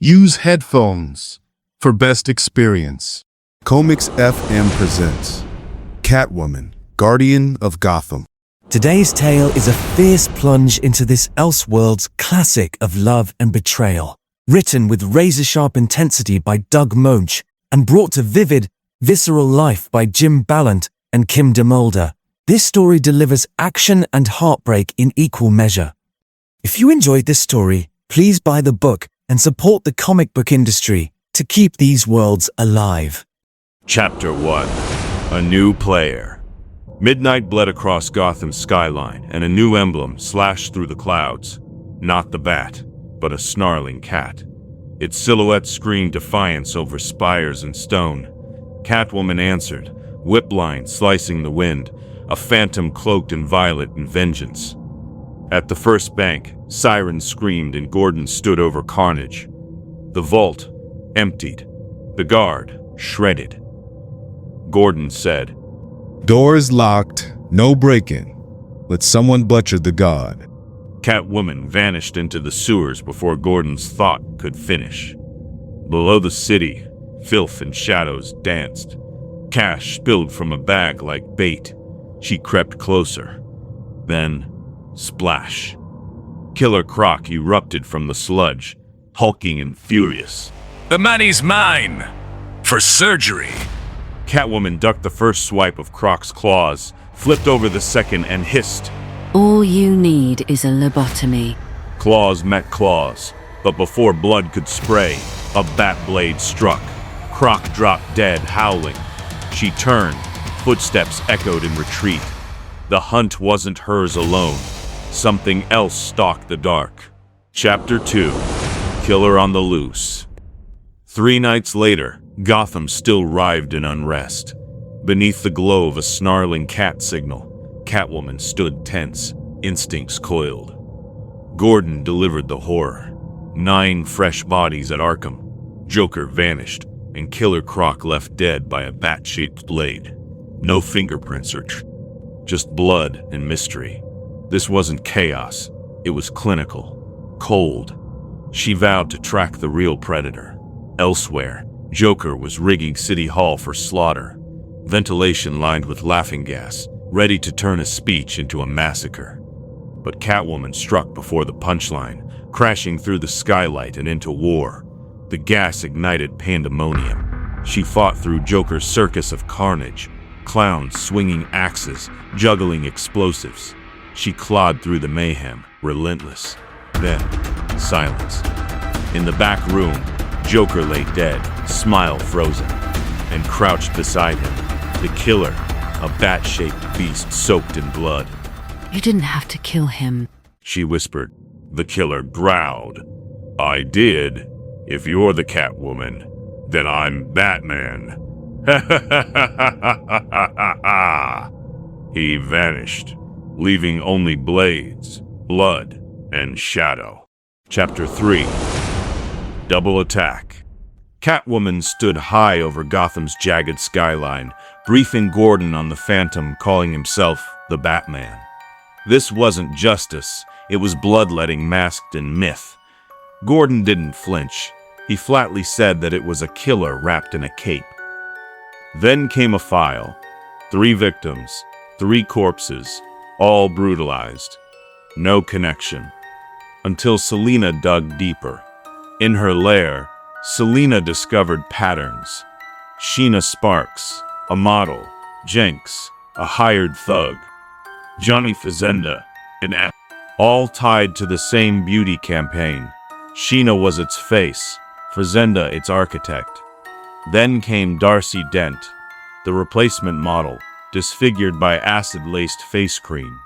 Use headphones for best experience. Comics FM presents Catwoman, Guardian of Gotham. Today's tale is a fierce plunge into this Elseworlds classic of love and betrayal. Written with razor-sharp intensity by Doug Moench and brought to vivid, visceral life by Jim Balent and DeMulder, this story delivers action and heartbreak in equal measure. If you enjoyed this story, please buy the book and support the comic book industry to keep these worlds alive. Chapter 1. A New Player. Midnight bled across Gotham's skyline, and a new emblem slashed through the clouds. Not the bat, but a snarling cat. Its silhouette screamed defiance over spires and stone. Catwoman answered, whipline slicing the wind, a phantom cloaked in violet and vengeance. At the first bank, sirens screamed and Gordon stood over carnage. The vault, emptied. The guard, shredded. Gordon said, Doors locked, no break-in. Let someone butcher the guard. Catwoman vanished into the sewers before Gordon's thought could finish. Below the city, filth and shadows danced. Cash spilled from a bag like bait. She crept closer. Then, splash. Killer Croc erupted from the sludge, hulking and furious. The money's mine! For surgery! Catwoman ducked the first swipe of Croc's claws, flipped over the second and hissed. All you need is a lobotomy. Claws met claws, but before blood could spray, a bat blade struck. Croc dropped dead, howling. She turned, footsteps echoed in retreat. The hunt wasn't hers alone. Something else stalked the dark. Chapter 2. Killer on the Loose. 3 nights later, Gotham still writhed in unrest. Beneath the glow of a snarling cat signal, Catwoman stood tense, instincts coiled. Gordon delivered the horror. 9 fresh bodies at Arkham. Joker vanished, and Killer Croc left dead by a bat-shaped blade. No fingerprints or just blood and mystery. This wasn't chaos. It was clinical. Cold. She vowed to track the real predator. Elsewhere, Joker was rigging City Hall for slaughter. Ventilation lined with laughing gas, ready to turn a speech into a massacre. But Catwoman struck before the punchline, crashing through the skylight and into war. The gas ignited pandemonium. She fought through Joker's circus of carnage, clowns swinging axes, juggling explosives. She clawed through the mayhem, relentless. Then, silence. In the back room, Joker lay dead, smile frozen, and crouched beside him, the killer, a bat-shaped beast soaked in blood. You didn't have to kill him, she whispered. The killer growled. I did. If you're the Catwoman, then I'm Batman. Ha ha ha ha ha ha ha. He vanished, leaving only blades, blood, and shadow. Chapter 3. Double Attack. Catwoman stood high over Gotham's jagged skyline, briefing Gordon on the Phantom calling himself the Batman. This wasn't justice, it was bloodletting masked in myth. Gordon didn't flinch. He flatly said that it was a killer wrapped in a cape. Then came a file. 3 victims, 3 corpses, all brutalized. No connection. Until Selina dug deeper. In her lair, Selina discovered patterns. Sheena Sparks, a model. Jenks, a hired thug. Johnny Fazenda, an app. All tied to the same beauty campaign. Sheena was its face, Fazenda its architect. Then came Darcy Dent, the replacement model, disfigured by acid-laced face cream.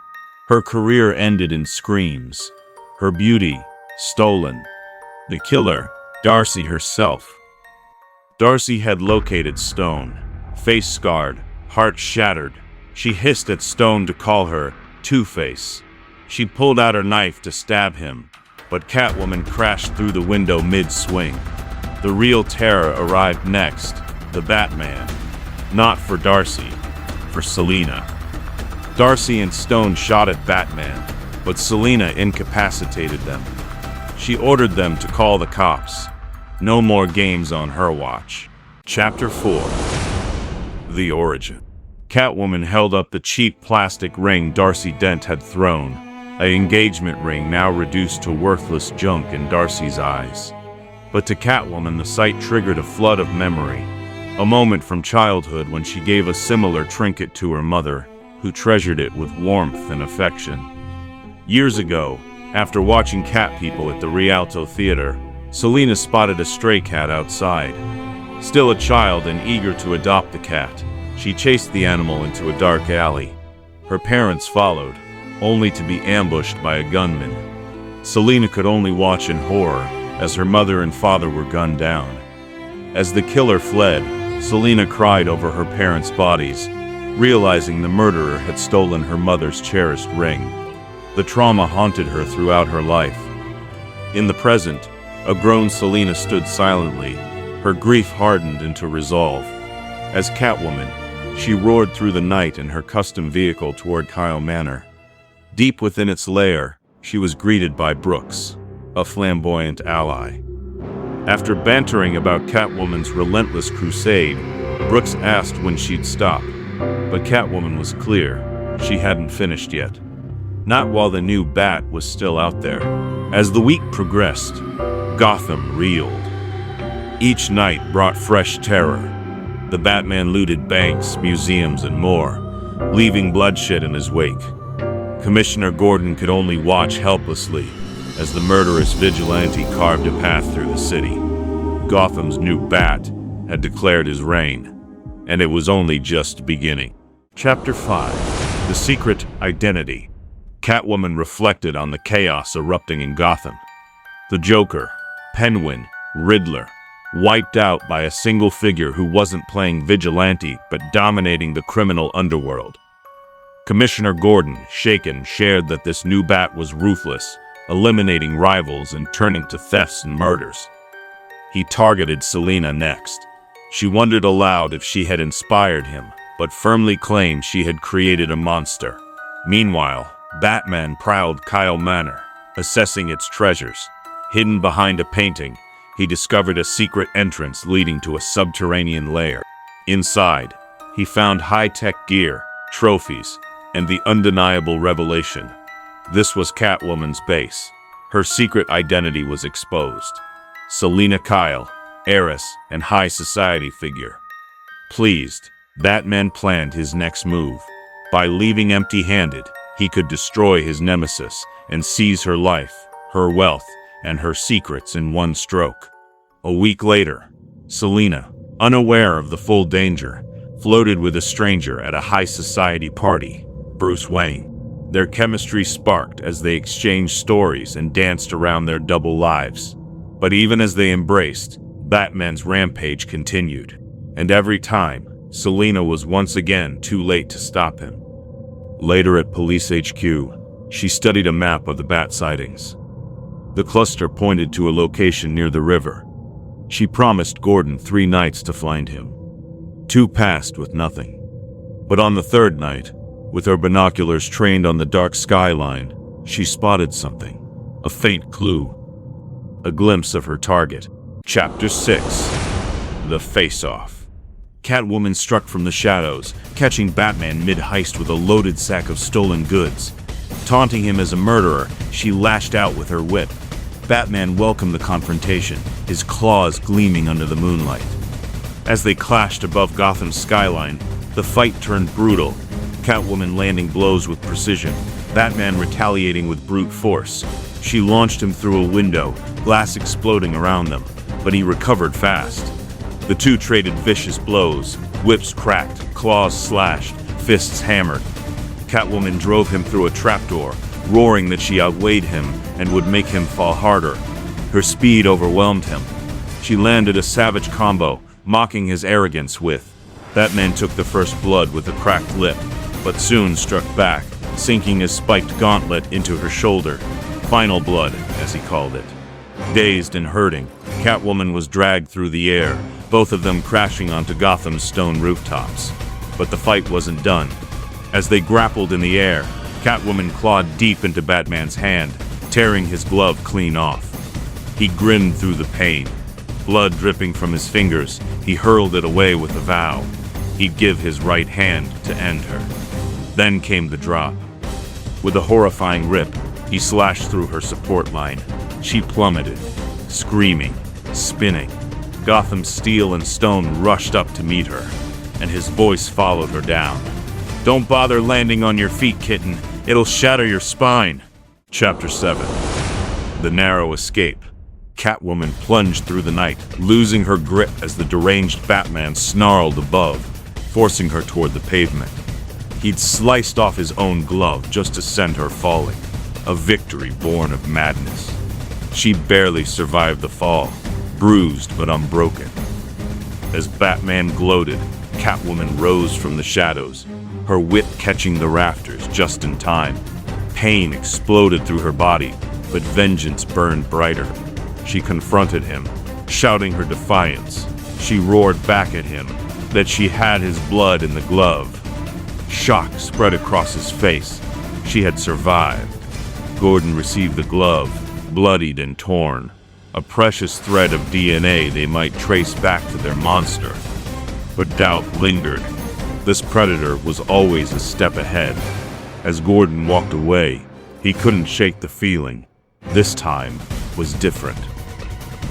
Her career ended in screams. Her beauty, stolen. The killer, Darcy herself. Darcy had located Stone, face scarred, heart shattered. She hissed at Stone to call her Two-Face. She pulled out her knife to stab him, but Catwoman crashed through the window mid-swing. The real terror arrived next, the Batman. Not for Darcy, for Selina. Darcy and Stone shot at Batman, but Selina incapacitated them. She ordered them to call the cops. No more games on her watch. Chapter 4. The Origin. Catwoman held up the cheap plastic ring Darcy Dent had thrown, an engagement ring now reduced to worthless junk in Darcy's eyes. But to Catwoman, the sight triggered a flood of memory, a moment from childhood when she gave a similar trinket to her mother, who treasured it with warmth and affection. Years ago, after watching Cat People at the Rialto Theater, Selina spotted a stray cat outside. Still a child and eager to adopt the cat, she chased the animal into a dark alley. Her parents followed, only to be ambushed by a gunman. Selina could only watch in horror as her mother and father were gunned down. As the killer fled, Selina cried over her parents' bodies, realizing the murderer had stolen her mother's cherished ring. The trauma haunted her throughout her life. In the present, a grown Selina stood silently, her grief hardened into resolve. As Catwoman, she roared through the night in her custom vehicle toward Kyle Manor. Deep within its lair, she was greeted by Brooks, a flamboyant ally. After bantering about Catwoman's relentless crusade, Brooks asked when she'd stop, but Catwoman was clear, she hadn't finished yet. Not while the new Bat was still out there. As the week progressed, Gotham reeled. Each night brought fresh terror. The Batman looted banks, museums, and more, leaving bloodshed in his wake. Commissioner Gordon could only watch helplessly as the murderous vigilante carved a path through the city. Gotham's new Bat had declared his reign, and it was only just beginning. Chapter 5. The Secret Identity. Catwoman reflected on the chaos erupting in Gotham. The Joker, Penguin, Riddler, wiped out by a single figure who wasn't playing vigilante but dominating the criminal underworld. Commissioner Gordon, shaken, shared that this new Bat was ruthless, eliminating rivals and turning to thefts and murders. He targeted Selina next. She wondered aloud if she had inspired him, but firmly claimed she had created a monster. Meanwhile, Batman prowled Kyle Manor, assessing its treasures. Hidden behind a painting, he discovered a secret entrance leading to a subterranean lair. Inside, he found high-tech gear, trophies, and the undeniable revelation. This was Catwoman's base. Her secret identity was exposed. Selina Kyle, heiress and high society figure. Pleased, Batman planned his next move. By leaving empty-handed, he could destroy his nemesis and seize her life, her wealth, and her secrets in one stroke. A week later, Selina, unaware of the full danger, floated with a stranger at a high society party, Bruce Wayne. Their chemistry sparked as they exchanged stories and danced around their double lives. But even as they embraced, Batman's rampage continued. And every time, Selina was once again too late to stop him. Later at Police HQ, she studied a map of the Bat sightings. The cluster pointed to a location near the river. She promised Gordon 3 nights to find him. 2 passed with nothing. But on the 3rd night, with her binoculars trained on the dark skyline, she spotted something. A faint clue. A glimpse of her target. Chapter 6. The Face-Off. Catwoman struck from the shadows, catching Batman mid-heist with a loaded sack of stolen goods. Taunting him as a murderer, she lashed out with her whip. Batman welcomed the confrontation, his claws gleaming under the moonlight. As they clashed above Gotham's skyline, the fight turned brutal, Catwoman landing blows with precision, Batman retaliating with brute force. She launched him through a window, glass exploding around them, but he recovered fast. The two traded vicious blows, whips cracked, claws slashed, fists hammered. Catwoman drove him through a trapdoor, roaring that she outweighed him and would make him fall harder. Her speed overwhelmed him. She landed a savage combo, mocking his arrogance with. Batman took the first blood with a cracked lip, but soon struck back, sinking his spiked gauntlet into her shoulder. Final blood, as he called it. Dazed and hurting, Catwoman was dragged through the air, both of them crashing onto Gotham's stone rooftops. But the fight wasn't done. As they grappled in the air, Catwoman clawed deep into Batman's hand, tearing his glove clean off. He grinned through the pain. Blood dripping from his fingers, he hurled it away with a vow. He'd give his right hand to end her. Then came the drop. With a horrifying rip, he slashed through her support line. She plummeted, screaming, spinning. Gotham's steel and stone rushed up to meet her, and his voice followed her down. "Don't bother landing on your feet, kitten. It'll shatter your spine." Chapter 7. The Narrow Escape. Catwoman plunged through the night, losing her grip as the deranged Batman snarled above, forcing her toward the pavement. He'd sliced off his own glove just to send her falling, a victory born of madness. She barely survived the fall, bruised but unbroken. As Batman gloated, Catwoman rose from the shadows, her whip catching the rafters just in time. Pain exploded through her body, but vengeance burned brighter. She confronted him, shouting her defiance. She roared back at him that she had his blood in the glove. Shock spread across his face. She had survived. Gordon received the glove, bloodied and torn, a precious thread of DNA they might trace back to their monster. But doubt lingered. This predator was always a step ahead. As Gordon walked away, he couldn't shake the feeling. This time was different.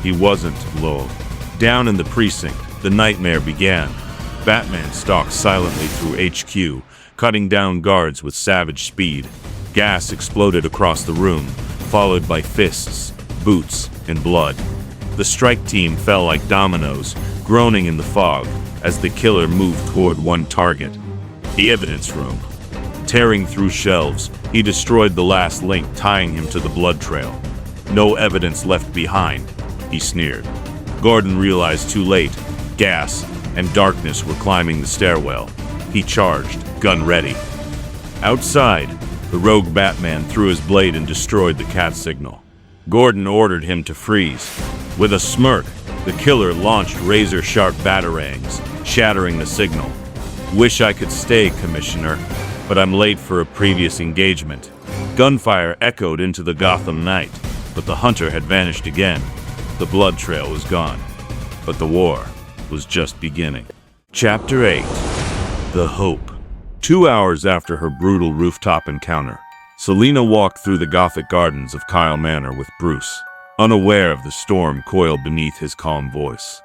He wasn't lulled. Down in the precinct, the nightmare began. Batman stalked silently through HQ, cutting down guards with savage speed. Gas exploded across the room, followed by fists, boots, and blood. The strike team fell like dominoes, groaning in the fog as the killer moved toward one target, the evidence room. Tearing through shelves, he destroyed the last link tying him to the blood trail. No evidence left behind, he sneered. Gordon realized too late. Gas and darkness were climbing the stairwell. He charged, gun ready. Outside, the rogue Batman threw his blade and destroyed the cat signal. Gordon ordered him to freeze. With a smirk, the killer launched razor-sharp batarangs, shattering the signal. "Wish I could stay, Commissioner, but I'm late for a previous engagement." Gunfire echoed into the Gotham night, but the hunter had vanished again. The blood trail was gone, but the war was just beginning. Chapter 8. The Hope. 2 hours after her brutal rooftop encounter, Selina walked through the Gothic gardens of Kyle Manor with Bruce, unaware of the storm coiled beneath his calm voice.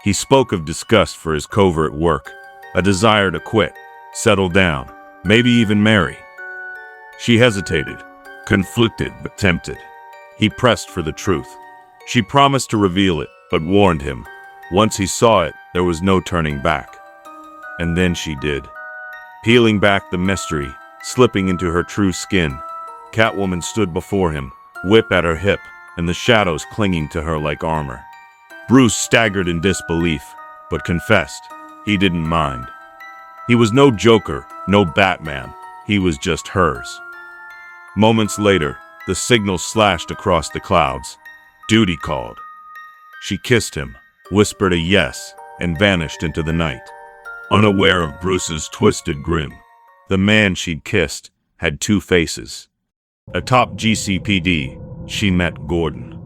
He spoke of disgust for his covert work, a desire to quit, settle down, maybe even marry. She hesitated, conflicted but tempted. He pressed for the truth. She promised to reveal it, but warned him. Once he saw it, there was no turning back. And then she did. Peeling back the mystery, slipping into her true skin, Catwoman stood before him, whip at her hip, and the shadows clinging to her like armor. Bruce staggered in disbelief, but confessed he didn't mind. He was no Joker, no Batman. He was just hers. Moments later, the signal slashed across the clouds. Duty called. She kissed him, whispered a yes, and vanished into the night. Unaware of Bruce's twisted grin, the man she'd kissed had two faces. Atop GCPD, she met Gordon.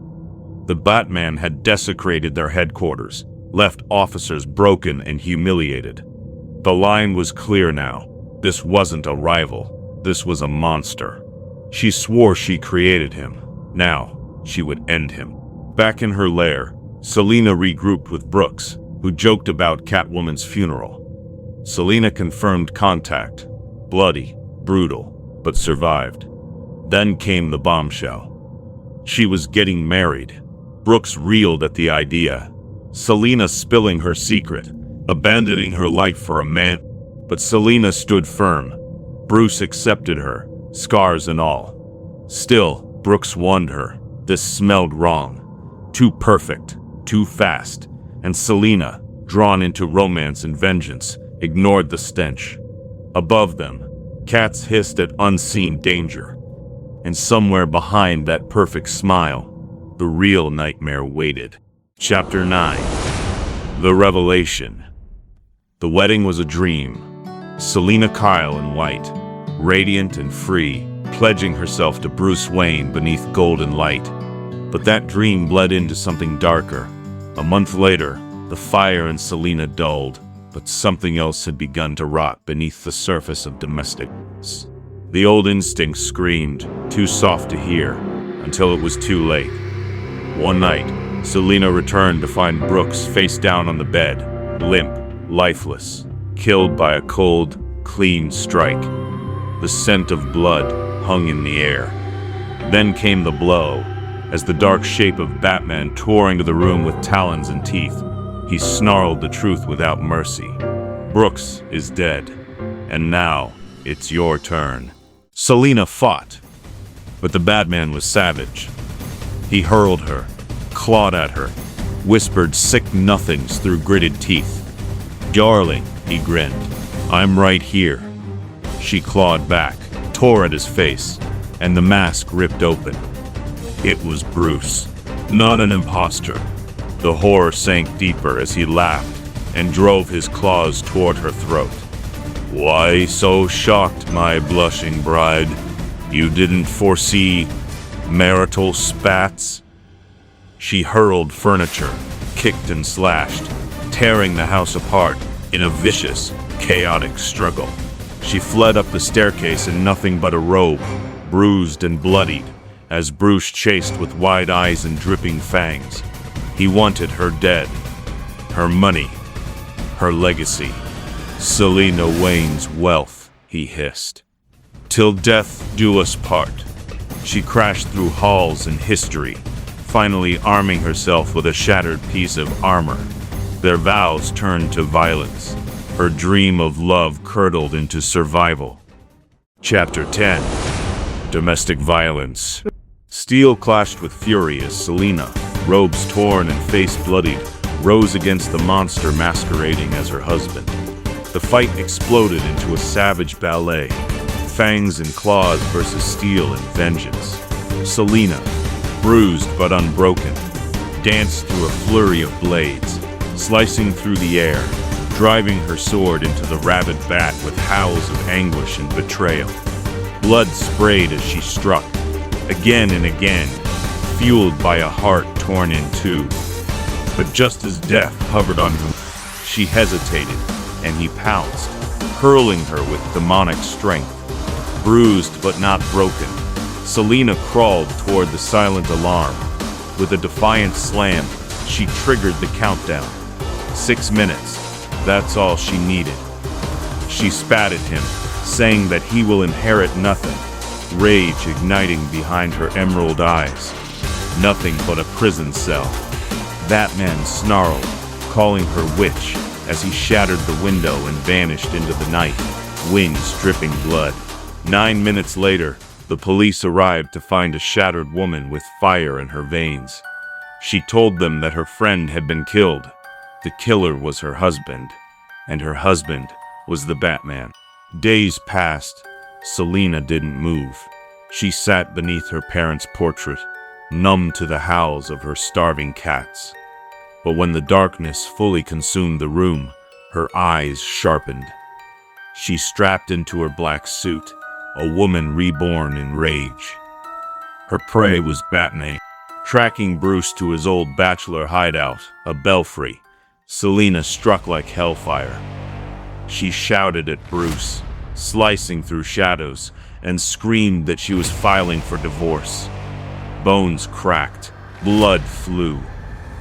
The Batman had desecrated their headquarters, left officers broken and humiliated. The line was clear now. This wasn't a rival. This was a monster. She swore she created him. Now, she would end him. Back in her lair, Selina regrouped with Brooks, who joked about Catwoman's funeral. Selina confirmed contact. Bloody, brutal, but survived. Then came the bombshell. She was getting married. Brooks reeled at the idea. Selina spilling her secret, abandoning her life for a man. But Selina stood firm. Bruce accepted her, scars and all. Still, Brooks warned her. This smelled wrong. Too perfect, too fast. And Selina, drawn into romance and vengeance, ignored the stench. Above them, cats hissed at unseen danger. And somewhere behind that perfect smile, the real nightmare waited. Chapter 9. The Revelation. The wedding was a dream. Selina Kyle in white, radiant and free, pledging herself to Bruce Wayne beneath golden light. But that dream bled into something darker. A month later, the fire in Selina dulled, but something else had begun to rot beneath the surface of domestic violence. The old instinct screamed, too soft to hear, until it was too late. One night, Selina returned to find Brooks face down on the bed, limp, lifeless, killed by a cold, clean strike. The scent of blood hung in the air. Then came the blow, as the dark shape of Batman tore into the room with talons and teeth. He snarled the truth without mercy. Brooks is dead, and now it's your turn. Selina fought, but the Batman was savage. He hurled her, clawed at her, whispered sick nothings through gritted teeth. "Darling," he grinned, "I'm right here." She clawed back, tore at his face, and the mask ripped open. It was Bruce, not an imposter. The horror sank deeper as he laughed and drove his claws toward her throat. "Why so shocked, my blushing bride? You didn't foresee marital spats?" She hurled furniture, kicked and slashed, tearing the house apart in a vicious, chaotic struggle. She fled up the staircase in nothing but a robe, bruised and bloodied, as Bruce chased with wide eyes and dripping fangs. He wanted her dead, her money, her legacy. "Selina Wayne's wealth," he hissed. "Till death do us part." She crashed through halls and history, finally arming herself with a shattered piece of armor. Their vows turned to violence. Her dream of love curdled into survival. Chapter 10. Domestic Violence. Steel clashed with fury as Selina, robes torn and face bloodied, rose against the monster masquerading as her husband. The fight exploded into a savage ballet, fangs and claws versus steel and vengeance. Selina, bruised but unbroken, danced through a flurry of blades, slicing through the air, driving her sword into the rabid bat with howls of anguish and betrayal. Blood sprayed as she struck, again and again, fueled by a heart torn in two. But just as death hovered on her, she hesitated, and he pounced, hurling her with demonic strength. Bruised but not broken, Selina crawled toward the silent alarm. With a defiant slam, she triggered the countdown. 6 minutes, that's all she needed. She spat at him, saying that he will inherit nothing, rage igniting behind her emerald eyes. Nothing but a prison cell. Batman snarled, calling her witch, as he shattered the window and vanished into the night, wings dripping blood. 9 minutes later, the police arrived to find a shattered woman with fire in her veins. She told them that her friend had been killed. The killer was her husband, and her husband was the Batman. Days passed. Selina didn't move. She sat beneath her parents' portrait, numb to the howls of her starving cats. But when the darkness fully consumed the room, her eyes sharpened. She strapped into her black suit, a woman reborn in rage. Her prey was Batman. Tracking Bruce to his old bachelor hideout, a belfry, Selina struck like hellfire. She shouted at Bruce, slicing through shadows, and screamed that she was filing for divorce. Bones cracked, blood flew.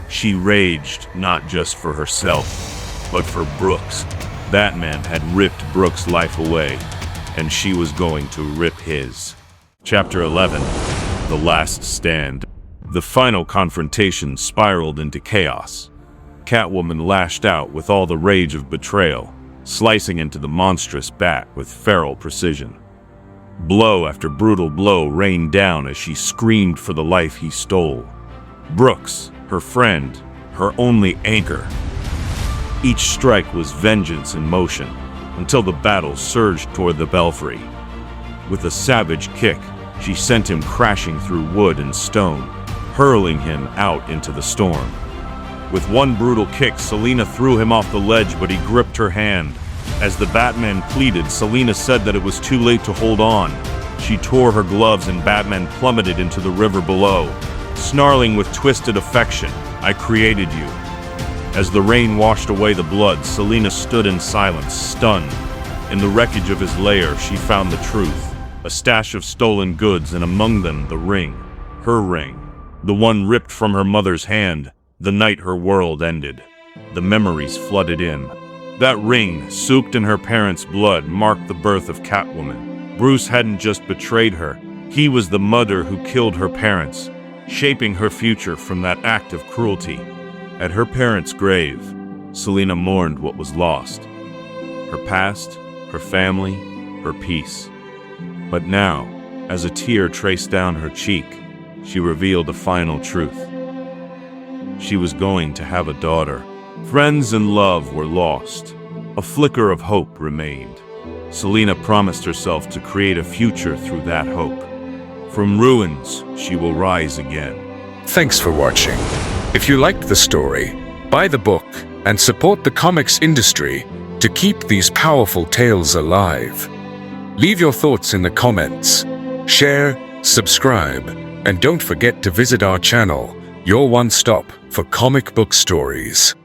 She raged not just for herself, but for Brooks. Batman had ripped Brooks' life away, and she was going to rip his. Chapter 11. The Last Stand. The final confrontation spiraled into chaos. Catwoman lashed out with all the rage of betrayal, slicing into the monstrous bat with feral precision. Blow after brutal blow rained down as she screamed for the life he stole. Brooks, her friend, her only anchor. Each strike was vengeance in motion, until the battle surged toward the belfry. With a savage kick, she sent him crashing through wood and stone, hurling him out into the storm. With one brutal kick, Selina threw him off the ledge, but he gripped her hand. As the Batman pleaded, Selina said that it was too late to hold on. She tore her gloves and Batman plummeted into the river below, snarling with twisted affection, "I created you. As the rain washed away the blood, Selina stood in silence, stunned. In the wreckage of his lair, she found the truth. A stash of stolen goods, and among them the ring. Her ring. The one ripped from her mother's hand the night her world ended. The memories flooded in. That ring, soaked in her parents' blood, marked the birth of Catwoman. Bruce hadn't just betrayed her. He was the mother who killed her parents, shaping her future from that act of cruelty. At her parents' grave, Selina mourned what was lost. Her past, her family, her peace. But now, as a tear traced down her cheek, she revealed a final truth. She was going to have a daughter. Friends and love were lost. A flicker of hope remained. Selina promised herself to create a future through that hope. From ruins, she will rise again. Thanks for watching. If you liked the story, buy the book and support the comics industry to keep these powerful tales alive. Leave your thoughts in the comments, share, subscribe, and don't forget to visit our channel, your one stop for comic book stories.